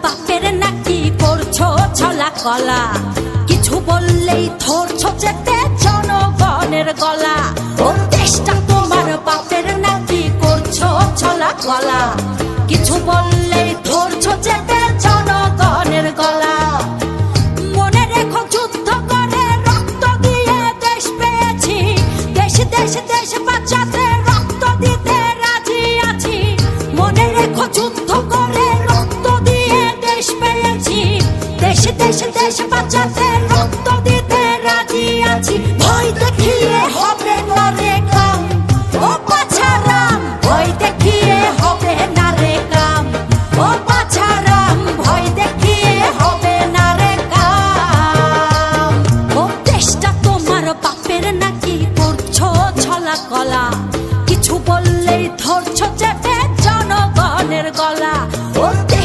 বাপের নাকি করছো ছলা কলা, কিছু বললেই ধরছো যেতে জনগণের গলা। ও দেশটা তোমার বাপের নাকি করছো ছলা কলা।